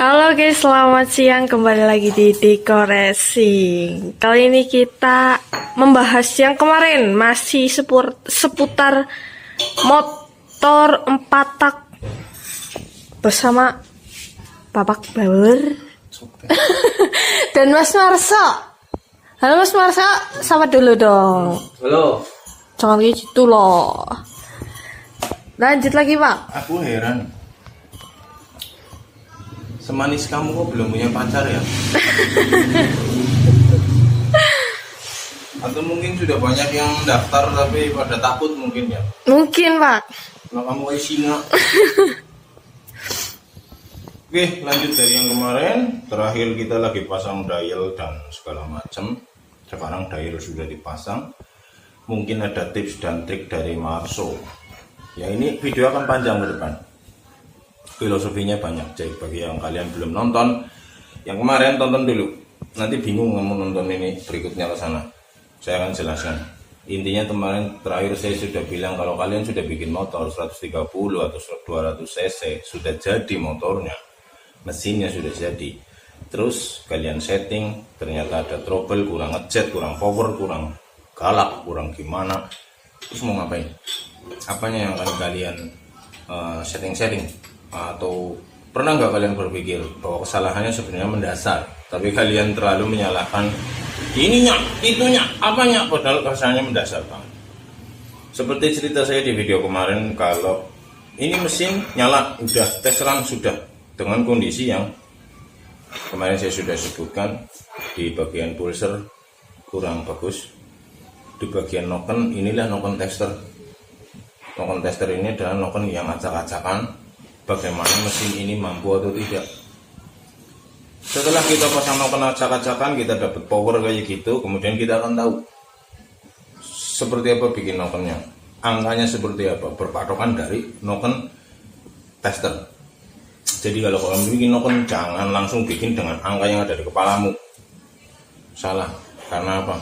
Halo guys, selamat siang. Kembali lagi di Dekoresi. Kali ini kita membahas yang kemarin, masih seputar motor 4 tak bersama Bapak Bauer dan Mas Marso. Halo Mas Marso, sapa dulu dong. Halo. Jangan gitu loh. Lanjut lagi Pak. Aku heran. Semanis kamu kok belum punya pacar ya? Atau mungkin sudah banyak yang daftar tapi pada takut mungkin ya? Mungkin Pak. Kalau kamu kayak singa. Oke, lanjut dari yang kemarin. Terakhir kita lagi pasang dial dan segala macam. Sekarang dial sudah dipasang. Mungkin ada tips dan trik dari Marso. Ya ini video akan panjang ke depan. Filosofinya banyak, jadi bagi yang kalian belum nonton yang kemarin, tonton dulu. Nanti bingung kamu nonton ini berikutnya ke sana. Saya akan jelaskan. Intinya kemarin terakhir saya sudah bilang kalau kalian sudah bikin motor 130 atau 200 cc, sudah jadi motornya, mesinnya sudah jadi. Terus kalian setting, ternyata ada trouble, kurang ngejet, kurang power, kurang galak, kurang gimana. Terus mau ngapain? Apanya yang akan kalian setting-setting? Atau pernah nggak kalian berpikir bahwa kesalahannya sebenarnya mendasar, tapi kalian terlalu menyalahkan ininya, itunya, apanya, padahal kesalahannya mendasar banget. Seperti cerita saya di video kemarin, kalau ini mesin nyala, udah tes run sudah dengan kondisi yang kemarin saya sudah sebutkan. Di bagian pulser kurang bagus, di bagian noken, inilah noken tester. Noken tester ini adalah noken yang acak-acakan bagaimana mesin ini mampu atau tidak. Setelah kita pasang noken acak-acakan, kita dapat power kayak gitu, kemudian kita akan tahu seperti apa bikin nokennya, angkanya seperti apa, berpatokan dari noken tester. Jadi kalau kamu bikin noken, jangan langsung bikin dengan angka yang ada di kepalamu. Salah. Karena apa?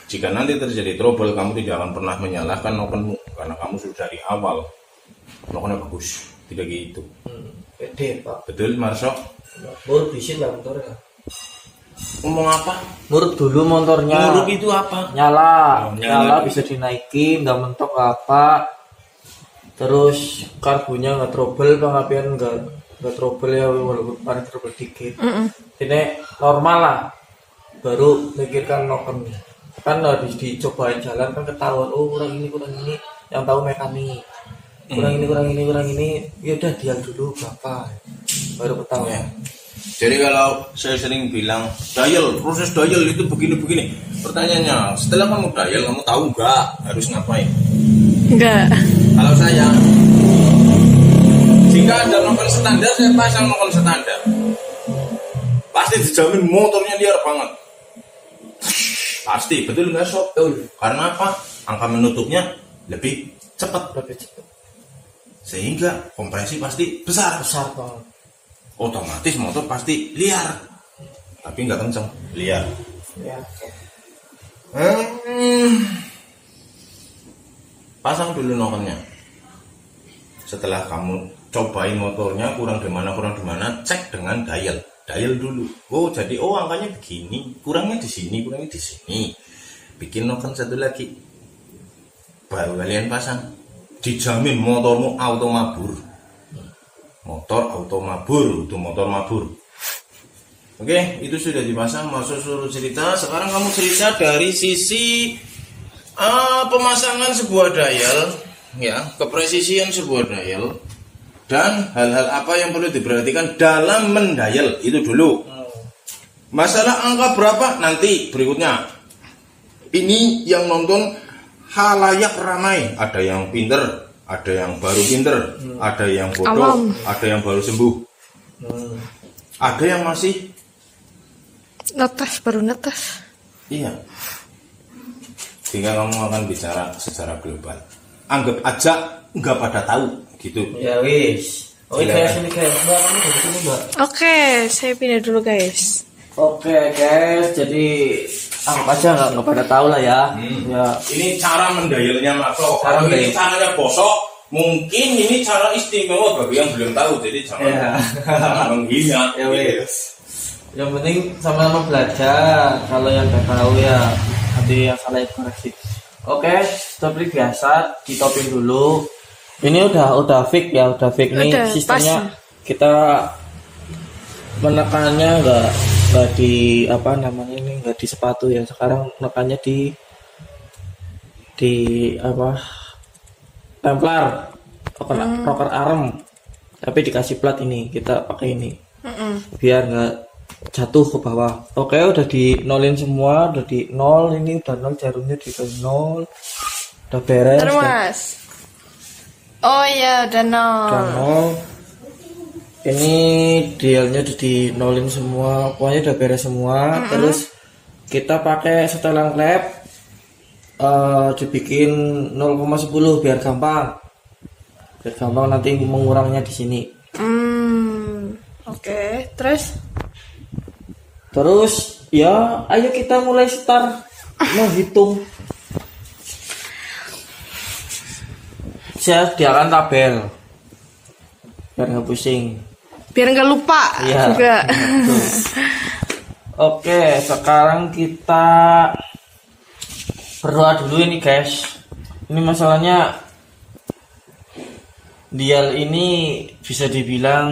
Jika nanti terjadi trouble, kamu tidak akan pernah menyalahkan nokenmu, karena kamu sudah dari awal nokennya bagus. Tidak gitu. Pede Pak. Betul Marso? Murut bisin lah motornya. Ngomong apa? Murut dulu motornya. Murut itu apa? Nyala. Oh, nyala. Bisa dinaikin, nggak mentok apa. Terus karbunya nggak trouble, pengapian nggak trouble ya, walaupun paling trouble dikit. Ini normal lah. Baru mikirkan noken. Kan habis dicobain jalan kan ketahuan, oh kurang ini, yang tahu mekanik. Kurang ini, ya udah dial dulu berapa, baru ketahuan. Ya. Jadi kalau saya sering bilang dial, proses dial itu begini. Pertanyaannya, setelah kamu dial, kamu tahu nggak harus ngapain? Enggak. Kalau saya, jika ada noken standar, saya pasang noken standar. Pasti dijamin motornya liar banget. Pasti, betul nggak sob? Betul. Karena apa? Angka menutupnya lebih cepat. Sehingga kompresi pasti besar Banget. Otomatis motor pasti liar, tapi nggak kenceng, liar. Ya. Pasang dulu nokennya. Setelah kamu cobain motornya kurang di mana, cek dengan dial dulu. Oh jadi angkanya begini, kurangnya di sini. Bikin noken satu lagi, baru kalian pasang. Dijamin motormu auto mabur. Motor auto mabur, itu motor mabur. Oke, itu sudah dipasang. Masuk suruh cerita. Sekarang kamu cerita dari sisi pemasangan sebuah dial, ya, kepresisian sebuah dial, dan hal-hal apa yang perlu diperhatikan dalam mendial itu dulu. Masalah angka berapa nanti berikutnya. Ini yang nonton halayak ramai, ada yang pinter, ada yang baru pinter, ada yang bodoh, ada yang baru sembuh, ada yang masih Baru netes. iya. Sehingga kamu akan bicara secara global. Anggap aja nggak pada tahu gitu. Ya wis. Oh guys, ini guys, mbak kamu dari sini mbak. Oke, saya pindah dulu guys. Oke guys, jadi anggap aja nggak pada tahu lah ya. Ya. Ini cara mendialnya Marso. Cara Ini caranya bosok, Mungkin ini cara istimewa bagi yang belum tahu, jadi jangan menghina. Ya wes. Yang penting sama-sama belajar. Kalau yang nggak tahu ya nanti yang salah koreksi. Oke, seperti biasa ditopin dulu. Ini udah fix ya, udah fix nih Udah, sistemnya. pas. Kita menekannya nggak di apa namanya ini, nggak di sepatu ya. Sekarang menekannya di apa? Templar, rocker arm, tapi dikasih plat ini, kita pakai ini biar nggak jatuh ke bawah. Oke, udah di nolin semua, udah di nol, ini udah nol, jarumnya di nol, udah beres. Terus Mas. Oh iya, udah nol. Udah nol. Ini dialnya udah di nolin semua, pokoknya udah beres semua. Terus kita pakai setelan klep. Dibikin 0,10 biar gampang nanti mengurangnya di sini. Oke. Terus Ya ayo kita mulai start menghitung. Saya sediakan tabel biar nggak pusing, biar nggak lupa Iya. juga. Oke, sekarang kita berdoa dulu ini guys. Ini masalahnya dial ini bisa dibilang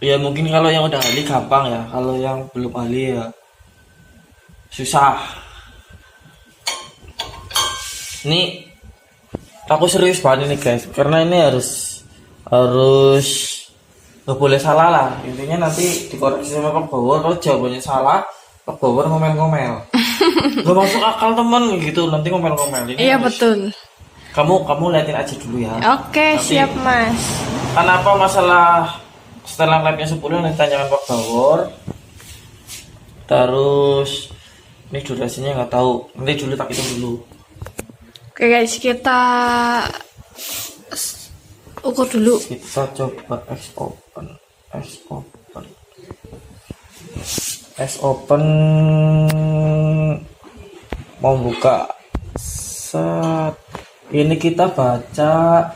ya mungkin kalau yang udah ahli gampang ya, kalau yang belum ahli ya susah. Ini aku serius banget ini guys, karena ini harus nggak boleh salah lah. Intinya nanti dikoreksi sama Pak Bawor, kalau jawabannya salah Pak Bawor ngomel-ngomel. Gak masuk akal temen gitu, nanti ngomel-ngomel. Ini Iya harus- betul. Kamu liatin aja dulu ya. Oke, Nanti- siap Mas. Kenapa masalah setelah labnya 10 nanti tanyakan Pak Bawor. Terus ini durasinya nggak tahu, nanti dulu tak hitung dulu. Oke guys, kita ukur dulu. Kita coba S open mau buka set. Ini kita baca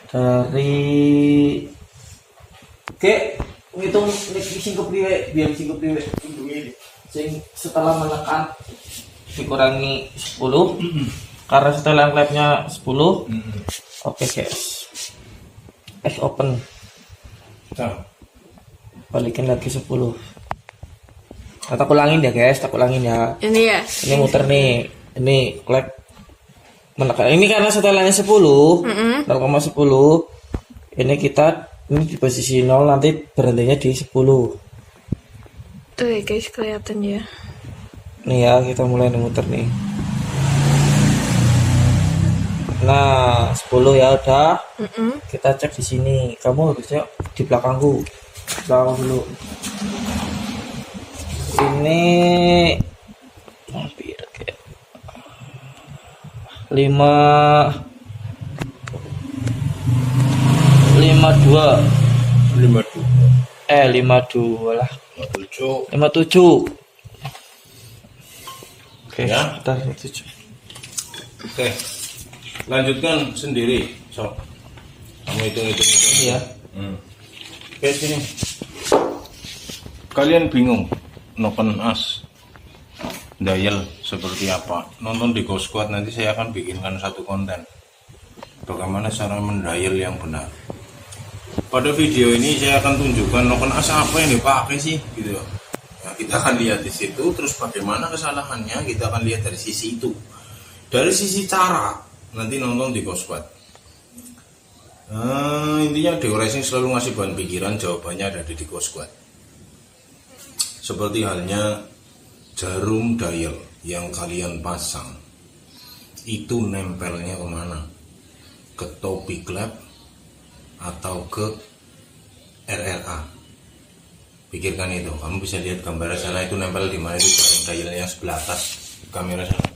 dari ngitung sing kepriwe biar sing kepriwe sing setelah menekan dikurangi 10 karena setelah labnya 10. Oke guys, S open Nah, balikin lagi 10. Nah, tak ulangin ya guys, tak ulangin ya. Ini ya. Ini muter nih, ini klep menekan. Ini karena setelahnya 10, 0,10. Ini kita ini di posisi 0, nanti berhentinya di 10. Tuh ya guys, kelihatan ya. Nih ya, kita mulai muter nih. Nah, 10 ya udah. Kita cek di sini. Kamu harusnya di belakangku. Belakang dulu. Ini hampir kayak 52 52 lah. 57. Oke, Ya. kita 57. Oke, lanjutkan sendiri, so. Kamu hitung. Iya. Oke, sini. Kalian bingung noken as dial seperti apa? Nonton di Go Squad, nanti saya akan bikinkan satu konten bagaimana cara mendial yang benar. Pada video ini saya akan tunjukkan noken as apa yang dipakai sih, gitu. Nah, kita akan lihat di situ, terus bagaimana kesalahannya kita akan lihat dari sisi itu. Dari sisi cara, nanti nonton di Go Squad. Intinya Deo Racing selalu ngasih bahan pikiran, jawabannya ada di Go Squad. Seperti halnya jarum dial yang kalian pasang, itu nempelnya kemana? Ke topi klep atau ke RRA? Pikirkan itu. Kamu bisa lihat gambar sana, itu nempel di mana, itu jarum dial yang sebelah atas kamera sana.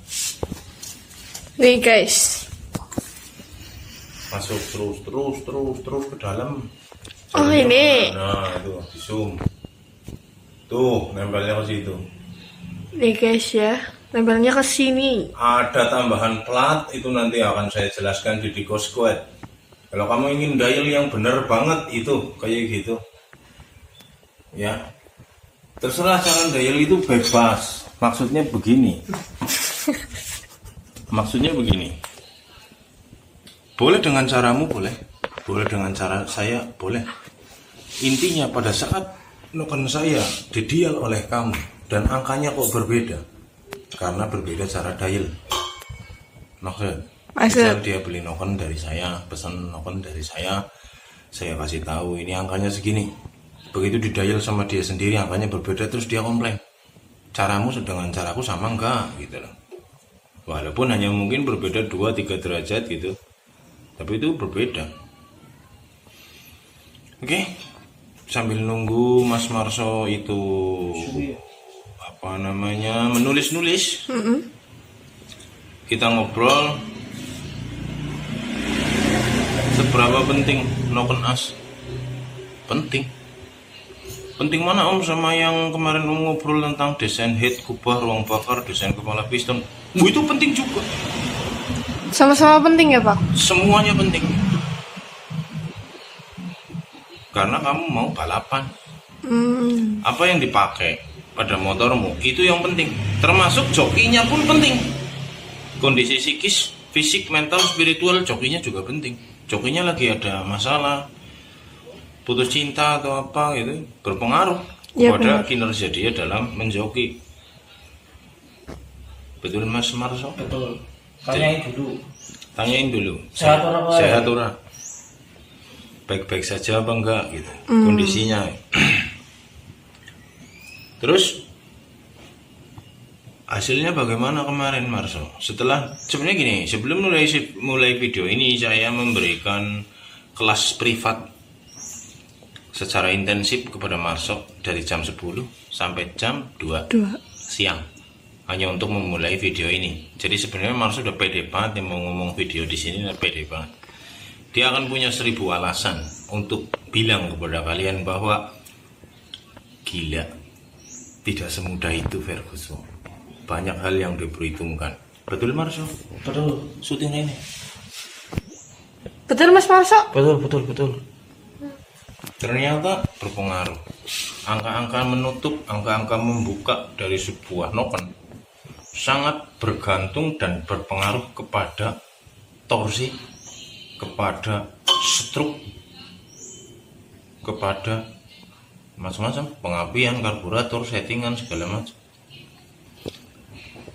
Nih guys. Masuk terus ke dalam. Oh, ini. Nah, itu di zoom. Tuh, nempelnya ke situ. Nih guys ya. Nempelnya ke sini. Ada tambahan plat, itu nanti akan saya jelaskan di Diko Squad. Kalau kamu ingin dial yang bener banget itu kayak gitu, ya terserah cara dial itu bebas. Maksudnya begini. Maksudnya begini. Boleh dengan caramu, boleh dengan cara saya, boleh. Intinya pada saat noken saya didial oleh kamu dan angkanya kok berbeda, karena berbeda cara dial. Maksud misal dia beli noken dari saya, pesan noken dari saya kasih tahu ini angkanya segini. Begitu didial sama dia sendiri angkanya berbeda, terus dia komplain. Caramu dengan caraku sama enggak gitu loh. Walaupun hanya mungkin berbeda 2-3 derajat gitu, tapi itu berbeda. Oke, sambil nunggu Mas Marso itu menulis-nulis, kita ngobrol. Seberapa penting noken as? Penting mana Om sama yang kemarin Om ngobrol tentang desain head, kubah, ruang bakar, desain kepala piston? Itu penting juga. Sama-sama penting ya Pak? Semuanya penting. Karena kamu mau balapan. Apa yang dipakai pada motormu itu yang penting. Termasuk jokinya pun penting. Kondisi psikis, fisik, mental, spiritual, jokinya juga penting. Jokinya lagi ada masalah, putus cinta atau apa gitu, berpengaruh kepada kinerja dia dalam menjoki. Betul Mas Marso? Betul. Tanyain dulu. Sehat ora? Baik-baik saja apa enggak gitu kondisinya. Terus hasilnya bagaimana kemarin Marso? Sebenarnya gini, sebelum mulai video ini saya memberikan kelas privat secara intensif kepada Marso dari jam 10 sampai jam 2 siang, hanya untuk memulai video ini. Jadi sebenarnya Marso udah pede banget yang mau ngomong video di sini, udah pede banget. Dia akan punya 1000 alasan untuk bilang kepada kalian bahwa gila, tidak semudah itu Ferguson. Banyak hal yang diperhitungkan. Betul Marso? Betul. Syuting ini. Betul Mas Marso? Betul. Ternyata berpengaruh. Angka-angka menutup, angka-angka membuka dari sebuah noken sangat bergantung dan berpengaruh kepada torsi, kepada stroke, kepada macam-macam pengapian, karburator, settingan segala macam.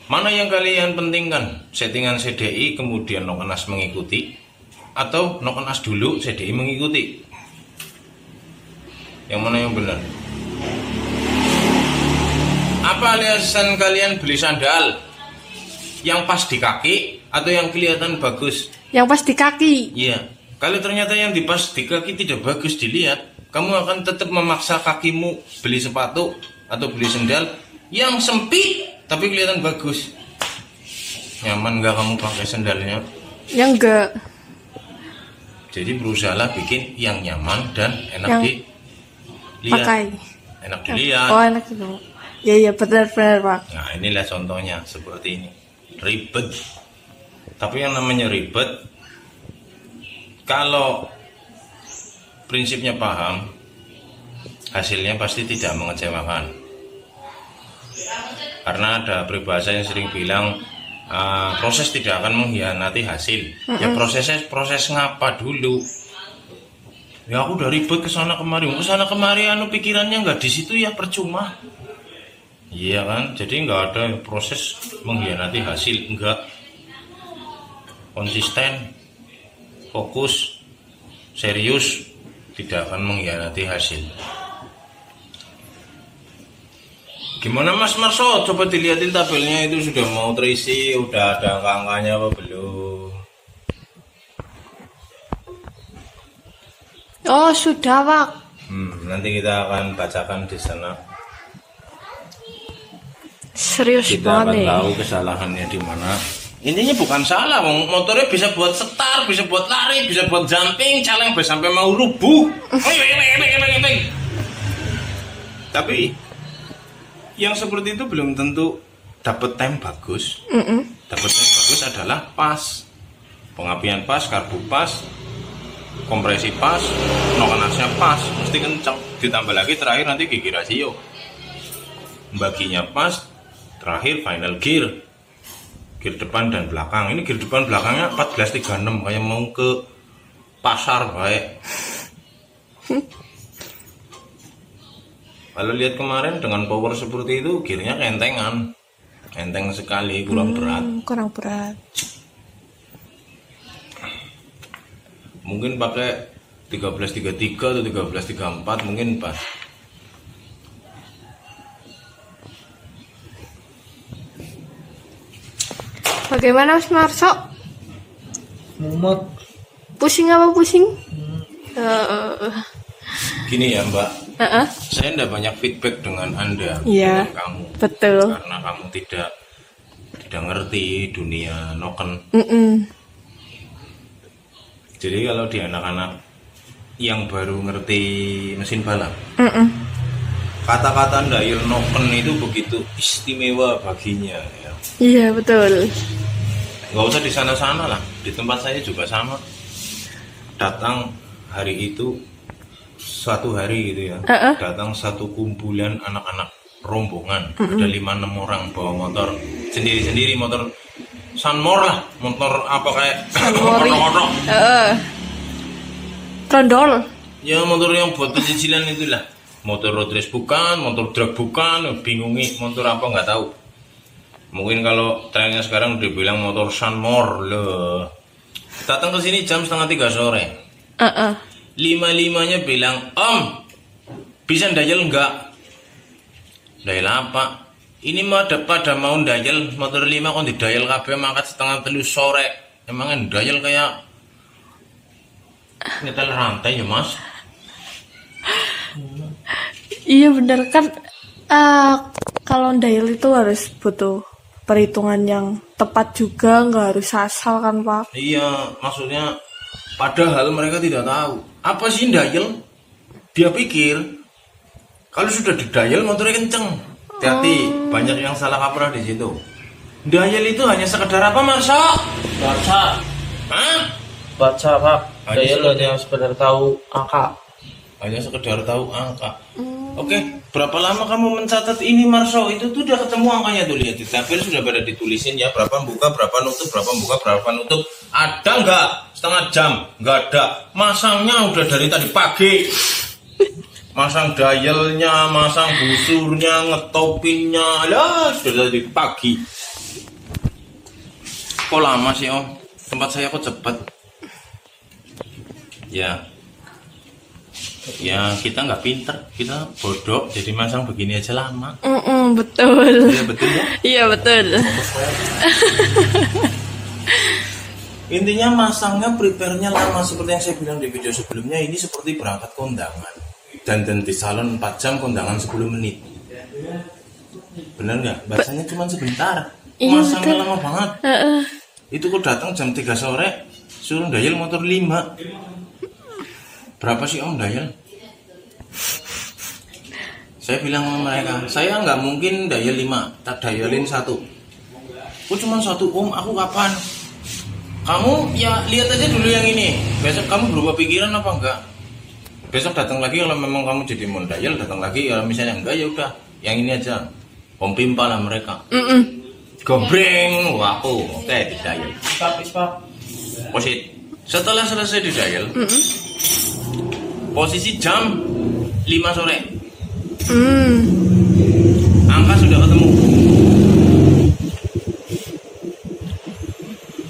Mana yang kalian pentingkan? Settingan CDI kemudian noken as mengikuti, atau noken as dulu CDI mengikuti? Yang mana yang benar? Apa alasan kalian beli sandal? Yang pas di kaki atau yang kelihatan bagus? Yang pas di kaki. Iya. Kalau ternyata yang di pas di kaki tidak bagus dilihat, kamu akan tetap memaksa kakimu beli sepatu atau beli sandal yang sempit tapi kelihatan bagus. Nyaman nggak kamu pakai sandalnya? Yang enggak. Jadi berusahalah bikin yang nyaman dan enak Yang dilihat. pakai. Enak dilihat. Oh enak itu. Ya benar Pak. Nah inilah contohnya seperti ini. Ribet. Tapi yang namanya ribet, kalau prinsipnya paham, hasilnya pasti tidak mengecewakan. Karena ada peribahasa yang sering bilang proses tidak akan mengkhianati hasil. Ya proses ngapa dulu? Ya aku udah ribet kesana kemari pikirannya nggak di situ ya percuma. Iya kan, jadi nggak ada proses mengkhianati hasil, enggak. Konsisten, fokus, serius, tidak akan mengkhianati hasil. Gimana Mas Marso? Coba dilihatin tabelnya itu sudah mau terisi, udah ada angka-angkanya apa belum? Oh sudah Pak. Nanti kita akan bacakan di sana. Serius Kita akan banget tahu kesalahannya di mana. Intinya bukan salah, motornya bisa buat setar, bisa buat lari, bisa buat jumping, caleng sampai mau rubuh. Tapi yang seperti itu belum tentu dapat time bagus. Dapat time bagus adalah pas. Pengapian pas, karbu pas, kompresi pas, nokanasnya pas, mesti kencang. Ditambah lagi terakhir nanti gigi rasio. Baginya pas, terakhir final gear. Gear depan dan belakang. Ini gear depan belakangnya 1436 kayak mau ke pasar baik. Kalau lihat kemarin dengan power seperti itu, gearnya kentengan. Enteng sekali, kurang berat. Kurang berat. Mungkin pakai 1333 atau 1334 mungkin pas. Bagaimana Mas Marso? Mumet. Pusing apa pusing? Gini ya Mbak, Heeh. saya tidak banyak feedback dengan Anda, Iya. dengan kamu, Betul. karena kamu tidak ngerti dunia noken. Jadi kalau di anak-anak yang baru ngerti mesin balap, kata-kata dial noken itu begitu istimewa baginya ya. Iya betul. Nggak usah di sana-sana lah, di tempat saya juga sama. Datang hari itu, suatu hari gitu ya, datang satu kumpulan anak-anak rombongan, ada 5-6 orang bawa motor sendiri-sendiri, motor Sunmore lah, motor apa kayak motor Trondol. ya, motor yang buat pecicilan itulah, motor road race bukan, motor drag bukan, bingungi motor apa nggak tahu. Mungkin kalau trennya sekarang dibilang motor Sunmore loh. Datang ke sini jam 2:30 sore. Lima-limanya bilang, Om, bisa dayal enggak? Dayal apa? Ini mah pada mau dayal motor 5 kok didayal kabeh mangkat 2:30 sore. Emangnya dayal kayak nyetel rantai ya Mas? Iya bener kan. Kalau dial itu harus butuh perhitungan yang tepat juga, nggak harus asal kan Pak? Iya, maksudnya padahal mereka tidak tahu apa sih dial. Dia pikir kalau sudah didial motornya kenceng. Hati-hati, banyak yang salah kaprah di situ. Dial itu hanya sekedar apa, Marso? Baca. Hah? Baca Pak. Hanya Saya hanya sekedar tahu angka. Hanya sekedar tahu angka. Oke, berapa lama kamu mencatat ini, Marso? Itu tuh udah ketemu angkanya tuh, lihat di tabel sudah pada ditulisin ya, berapa buka, berapa nutup, berapa buka, berapa nutup. Ada nggak? Setengah jam? Nggak ada. Masangnya udah dari tadi pagi. Masang dialnya, masang busurnya, ngetopinnya, lah sudah dari pagi. Kok lama sih Om? Tempat saya kok cepet? Ya kita nggak pinter, kita bodoh, jadi masang begini aja lama. Betul. Iya betul ya. Iya betul. Intinya masangnya prepare-nya lama, seperti yang saya bilang di video sebelumnya. Ini seperti berangkat kondangan dan di salon 4 jam, kondangan 10 menit. Bener nggak? Bahasanya cuma sebentar. Iya, Masangnya betul. lama banget. Itu kok datang jam 3 sore suruh dayal motor 5. Berapa sih Om dayal? Saya bilang sama mereka, saya nggak mungkin dayal 5, tak dayalin 1. Kok cuma 1 Om, aku kapan? Kamu ya lihat aja dulu yang ini. Besok kamu berubah pikiran apa enggak? Besok datang lagi kalau memang kamu jadi mondayal, datang lagi. Kalau misalnya enggak ya udah, yang ini aja. Om pimpa lah mereka. Gobreng, waku, oke didayal. Pak. Posit. Setelah selesai didayal, posisi jam 5 sore. Angka sudah ketemu.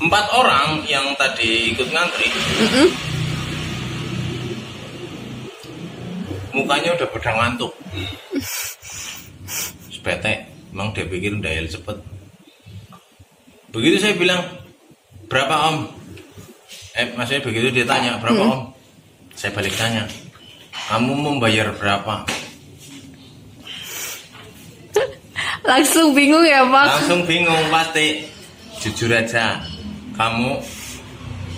4 orang yang tadi ikut ngantri, mukanya udah pada ngantuk. Sepete, emang dia pikir dayal cepet. Begitu saya bilang, berapa Om? Maksudnya begitu dia tanya, berapa Om? Saya balik tanya, kamu mau bayar berapa? Langsung bingung ya Pak? Langsung bingung pasti. Jujur aja, kamu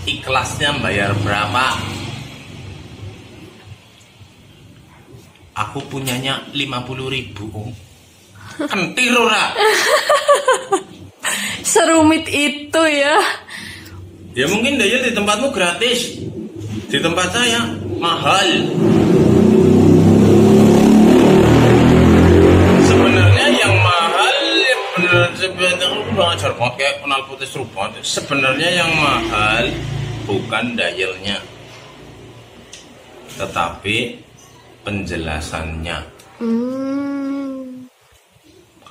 ikhlasnya bayar berapa? Aku punyanya 50.000 Om. Kentir ora. Serumit itu ya. Ya mungkin dial di tempatmu gratis. Di tempat saya mahal. Sebenarnya yang mahal sebenarnya aku udah ngajar banget kayak kenal putih seruput. Sebenarnya yang mahal bukan dialnya, tetapi penjelasannya.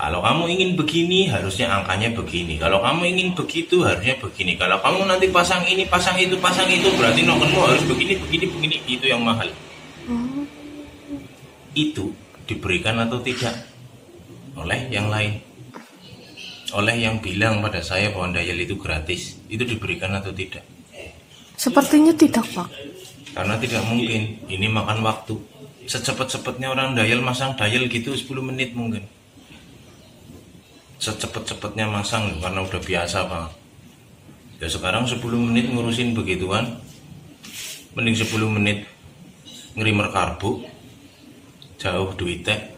Kalau kamu ingin begini, harusnya angkanya begini. Kalau kamu ingin begitu, harusnya begini. Kalau kamu nanti pasang ini, pasang itu, berarti nokenmu harus begini. Itu yang mahal. Itu diberikan atau tidak oleh yang lain. Oleh yang bilang pada saya bahwa dial itu gratis. Itu diberikan atau tidak? Sepertinya tidak, Pak. Karena tidak mungkin. Ini makan waktu. Secepat-cepatnya orang dial masang dial gitu 10 menit mungkin. Secepat-cepatnya masang karena udah biasa Pak. Ya sekarang 10 menit ngurusin begituan, mending 10 menit ngerimer karbu, jauh duitnya.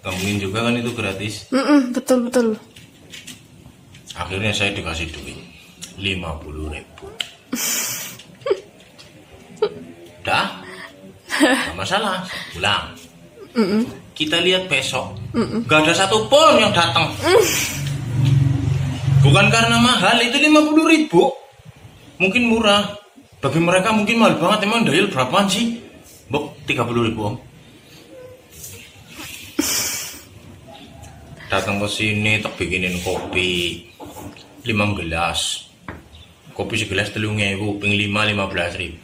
Gak mungkin juga kan itu gratis. Betul. Akhirnya saya dikasih duit 50.000. Dah, gak masalah, pulang. Kita lihat besok, gak ada satupun yang datang. Bukan karena mahal, itu 50.000. Mungkin murah. Bagi mereka mungkin mahal banget. Emang dial berapaan sih? Bok, 30.000 Om. Datang ke sini, tak bikinin kopi 5 gelas. Kopi segelas 3.000, ping 5 15.000.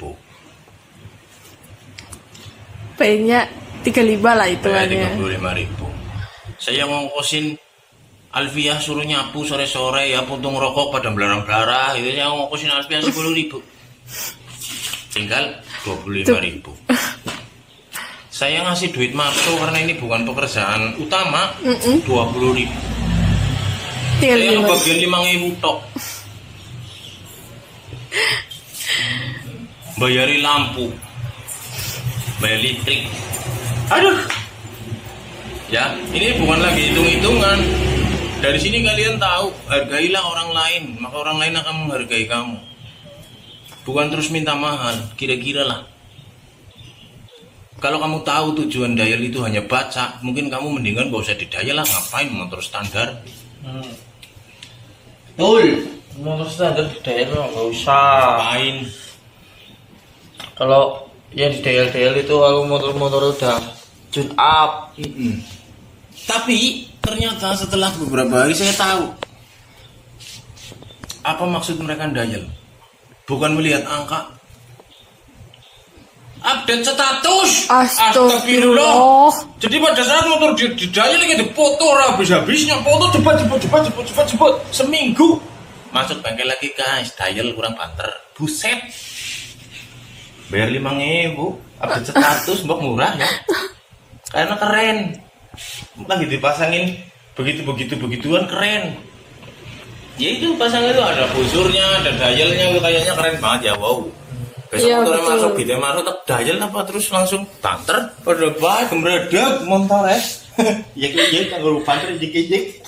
P-nya 35 lah hitungannya. 35.000. Saya ngongkosin Alfiah suruh nyapu sore-sore ya, puntung rokok pada belarang-belarang itu saya ngongkosin Alfiah 10.000. Tinggal 25.000. Saya ngasih duit masuk karena ini bukan pekerjaan utama. 20.000. Saya ngebagian 5.000 tok. Bayari lampu, bayar listrik. Aduh. Ya, ini bukan lagi hitung-hitungan. Dari sini kalian tahu, hargailah orang lain, maka orang lain akan menghargai kamu. Bukan terus minta mahal, kira-kira lah. Kalau kamu tahu tujuan dial itu hanya baca, mungkin kamu mendingan gak usah didial lah, ngapain motor standar. Betul. Motor standar di dial nggak usah. Ngapain? Kalau yang di dial itu kalau motor-motor udah tune up. Tapi ternyata setelah beberapa hari saya tahu apa maksud mereka dial. Bukan melihat angka, update status. Astagfirullah. Jadi pada saat motor di dial lagi dipoto habis-habisnya, foto cepat seminggu. Masuk bengkel lagi guys, dial kurang banter. Buset. Bayar 5.000, update status mbok murah ya. Karena keren. Lagi dipasangin begituan keren. Ya itu pasang itu ada busurnya, ada dialnya, kayaknya keren banget ya, wow. Besok Iya, motornya betul. masuk gitu tak dial apa terus langsung banter pada baik gemredak motor ya kayaknya kalau banter dikit-dikit